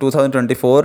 2024